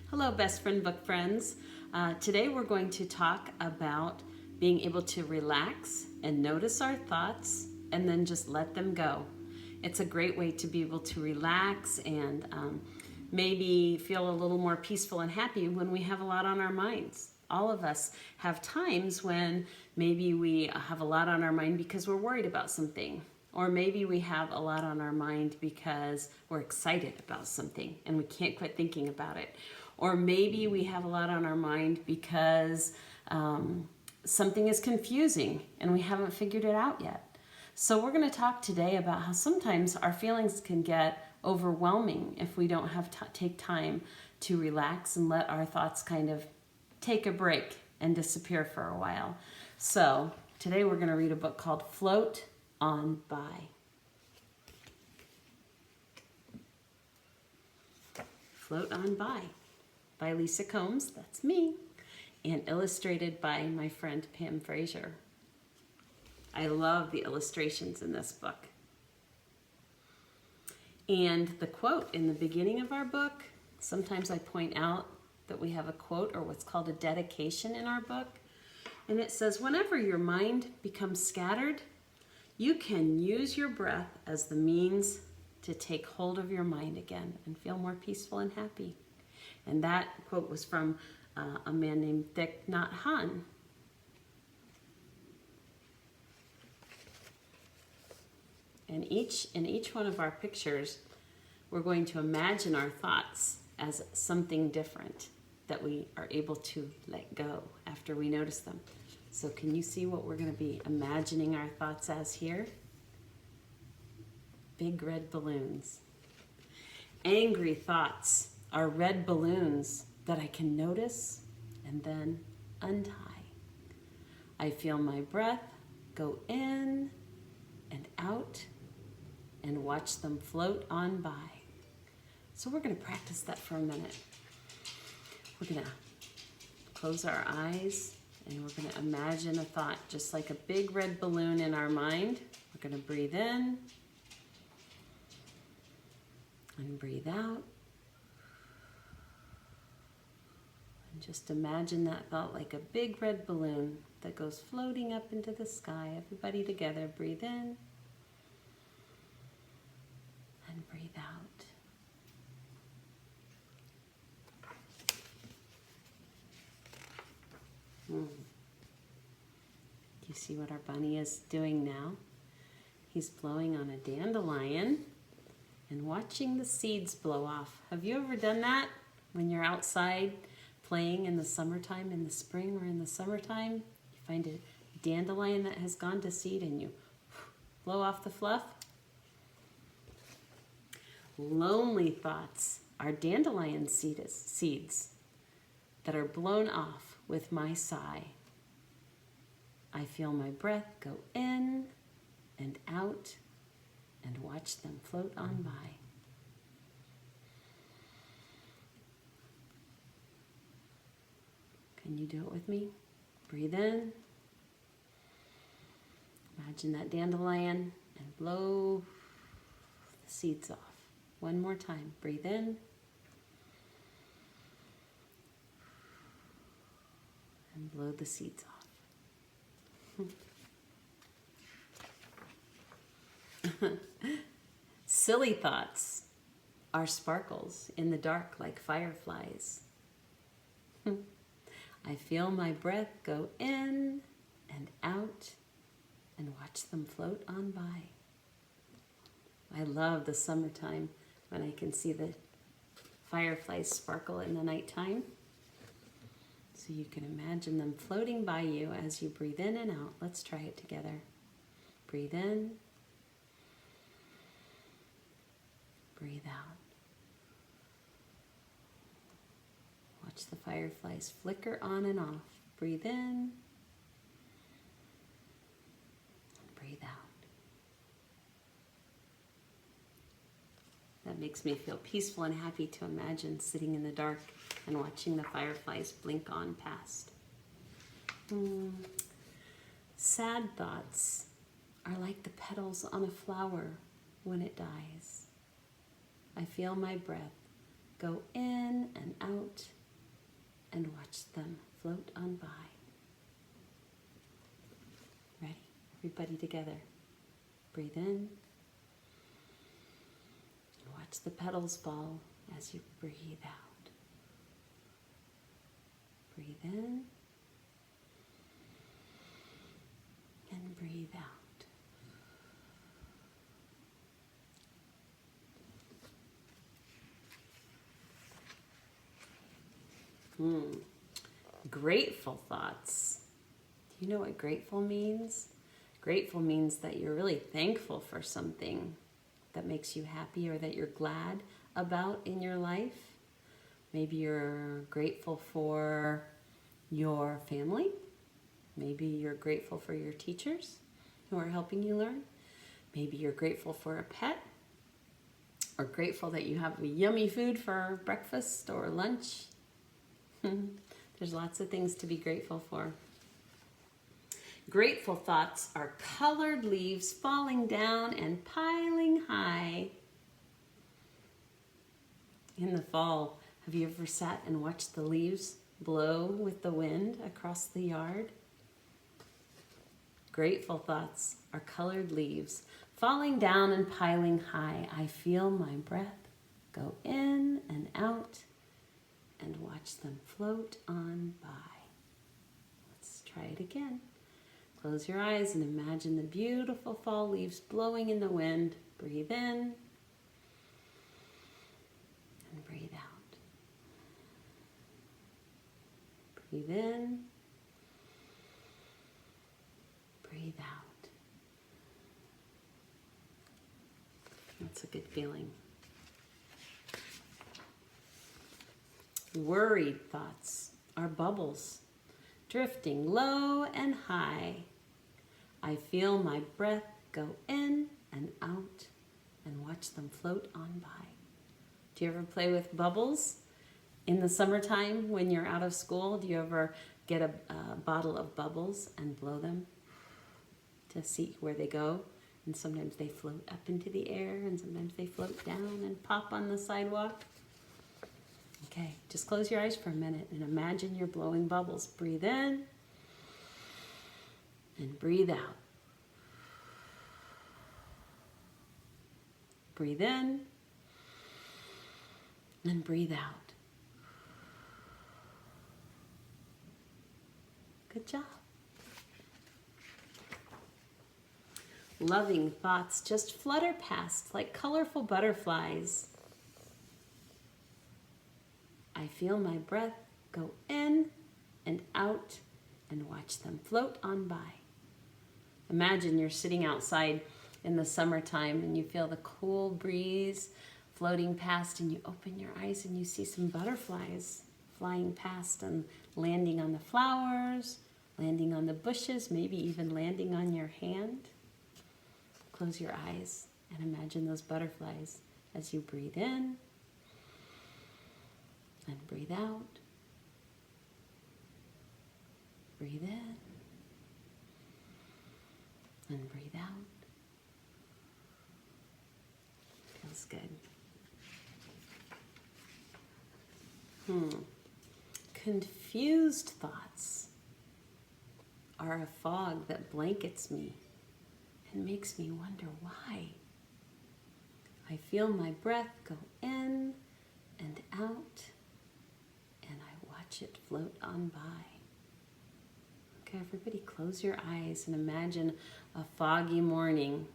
Hello, best friend book friends. Today we're going to talk about being able to relax and notice our thoughts and then just let them go. It's a great way to be able to relax and maybe feel a little more peaceful and happy when we have a lot on our minds. All of us have times when maybe we have a lot on our mind because we're worried about something. Or maybe we have a lot on our mind because we're excited about something and we can't quit thinking about it. Or maybe we have a lot on our mind because something is confusing and we haven't figured it out yet. So we're going to talk today about how sometimes our feelings can get overwhelming if we don't have take time to relax and let our thoughts kind of take a break and disappear for a while. So today we're going to read a book called Float On By. Float On by Lisa Combs, that's me, and illustrated by my friend Pam Fraser. I love the illustrations in this book. And the quote in the beginning of our book, sometimes I point out that we have a quote or what's called a dedication in our book. And it says, whenever your mind becomes scattered, you can use your breath as the means to take hold of your mind again and feel more peaceful and happy. And that quote was from a man named Thich Nhat Hanh. And in each one of our pictures, we're going to imagine our thoughts as something different that we are able to let go after we notice them. So can you see what we're going to be imagining our thoughts as here? Big red balloons. Angry thoughts are red balloons that I can notice and then untie. I feel my breath go in and out and watch them float on by. So we're going to practice that for a minute. We're going to close our eyes and we're going to imagine a thought just like a big red balloon in our mind. We're going to breathe in and breathe out. And just imagine that thought like a big red balloon that goes floating up into the sky. Everybody together, breathe in and breathe out. Do you see what our bunny is doing now? He's blowing on a dandelion and watching the seeds blow off. Have you ever done that when you're outside playing in the summertime, in the spring or in the summertime? You find a dandelion that has gone to seed and you blow off the fluff? Lonely thoughts are dandelion seeds that are blown off with my sigh. I feel my breath go in and out and watch them float on by. Can you do it with me? Breathe in. Imagine that dandelion and blow the seeds off. One more time. Breathe in. And blow the seeds off. Silly thoughts are sparkles in the dark like fireflies. I feel my breath go in and out and watch them float on by. I love the summertime when I can see the fireflies sparkle in the nighttime. So you can imagine them floating by you as you breathe in and out. Let's try it together. Breathe in. Breathe out. Watch the fireflies flicker on and off. Breathe in. And breathe out. That makes me feel peaceful and happy to imagine sitting in the dark and watching the fireflies blink on past. Sad thoughts are like the petals on a flower when it dies. I feel my breath go in and out watch them float on by. Ready? Everybody together. Breathe in. Watch the petals fall as you breathe out. Breathe in and breathe out. Grateful thoughts. Do you know what grateful means? Grateful means that you're really thankful for something that makes you happy or that you're glad about in your life. Maybe you're grateful for your family. Maybe you're grateful for your teachers who are helping you learn. Maybe you're grateful for a pet, or grateful that you have yummy food for breakfast or lunch. There's lots of things to be grateful for. Grateful thoughts are colored leaves falling down and piling high. In the fall, have you ever sat and watched the leaves blow with the wind across the yard? Grateful thoughts are colored leaves falling down and piling high. I feel my breath go in and out and watch them float on by. Let's try it again. Close your eyes and imagine the beautiful fall leaves blowing in the wind. Breathe in and breathe out. Breathe in, breathe out. That's a good feeling. Worried thoughts are bubbles drifting low and high. I feel my breath go in and out and watch them float on by. Do you ever play with bubbles in the summertime when you're out of school? Do you ever get a bottle of bubbles and blow them to see where they go? And sometimes they float up into the air and sometimes they float down and pop on the sidewalk. Okay, just close your eyes for a minute and imagine you're blowing bubbles. Breathe in and breathe out. Breathe in and breathe out. Good job. Loving thoughts just flutter past like colorful butterflies. I feel my breath go in and out and watch them float on by. Imagine you're sitting outside in the summertime and you feel the cool breeze floating past and you open your eyes and you see some butterflies flying past and landing on the flowers, landing on the bushes, maybe even landing on your hand. Close your eyes and imagine those butterflies as you breathe in and breathe out. Breathe in and breathe out. Feels good. Confused thoughts are a fog that blankets me and makes me wonder why. I feel my breath go in and out, and I watch it float on by. Okay, everybody close your eyes and imagine a foggy morning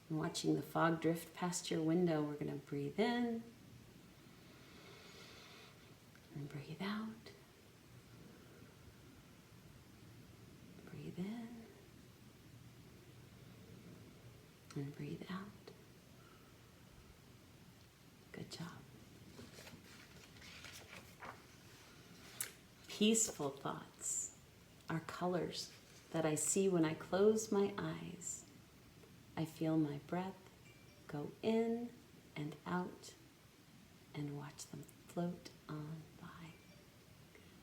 and watching the fog drift past your window. We're going to breathe in and breathe out. Breathe in and breathe out. Good job. Peaceful thoughts are colors that I see when I close my eyes. I feel my breath go in and out and watch them float on by.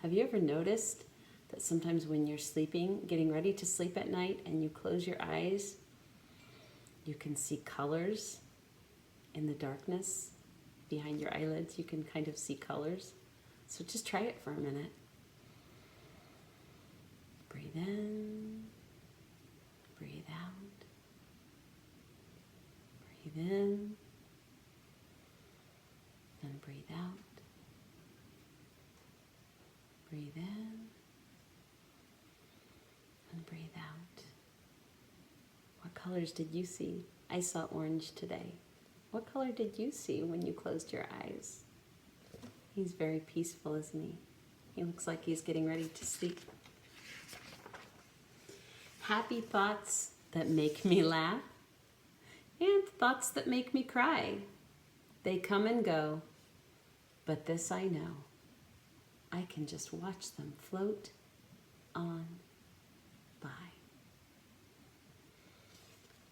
Have you ever noticed that sometimes when you're sleeping, getting ready to sleep at night, and you close your eyes, you can see colors in the darkness behind your eyelids? You can kind of see colors. So just try it for a minute. Breathe in. Breathe out. Breathe in. And breathe out. Breathe in. And breathe out. What colors did you see? I saw orange today. What color did you see when you closed your eyes? He's very peaceful, isn't he? He looks like he's getting ready to sleep. Happy thoughts that make me laugh and thoughts that make me cry. They come and go, but this I know. I can just watch them float on by.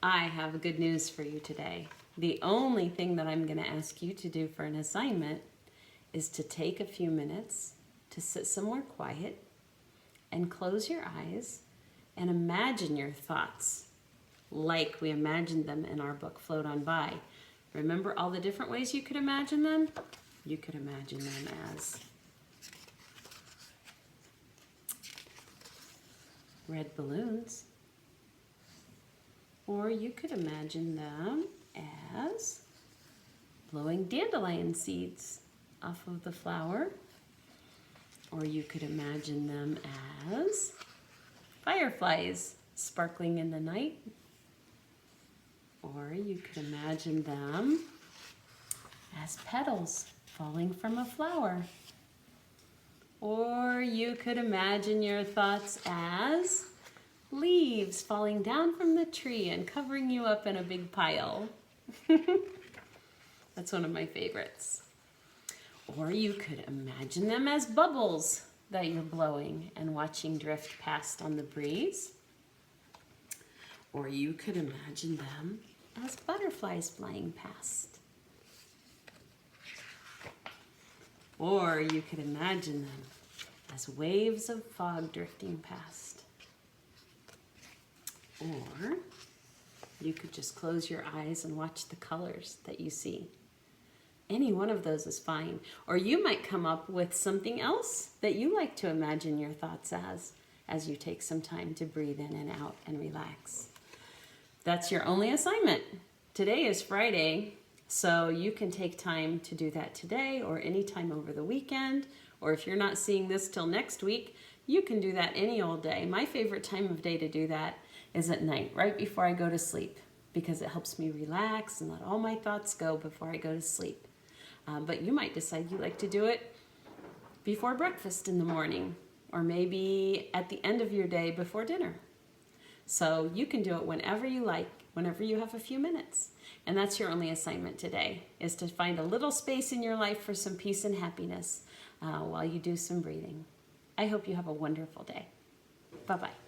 I have good news for you today. The only thing that I'm going to ask you to do for an assignment is to take a few minutes to sit somewhere quiet and close your eyes and imagine your thoughts like we imagined them in our book, Float On By. Remember all the different ways you could imagine them? You could imagine them as red balloons, or you could imagine them as blowing dandelion seeds off of the flower, or you could imagine them as fireflies sparkling in the night, or you could imagine them as petals falling from a flower, or you could imagine your thoughts as leaves falling down from the tree and covering you up in a big pile. That's one of my favorites. Or you could imagine them as bubbles that you're blowing and watching drift past on the breeze. Or you could imagine them as butterflies flying past. Or you could imagine them as waves of fog drifting past. Or you could just close your eyes and watch the colors that you see. Any one of those is fine. Or you might come up with something else that you like to imagine your thoughts as you take some time to breathe in and out and relax. That's your only assignment. Today is Friday, so you can take time to do that today or anytime over the weekend. Or if you're not seeing this till next week, you can do that any old day. My favorite time of day to do that is at night, right before I go to sleep, because it helps me relax and let all my thoughts go before I go to sleep. But you might decide you like to do it before breakfast in the morning, or maybe at the end of your day before dinner. So you can do it whenever you like, whenever you have a few minutes. And that's your only assignment today, is to find a little space in your life for some peace and happiness while you do some breathing. I hope you have a wonderful day. Bye-bye.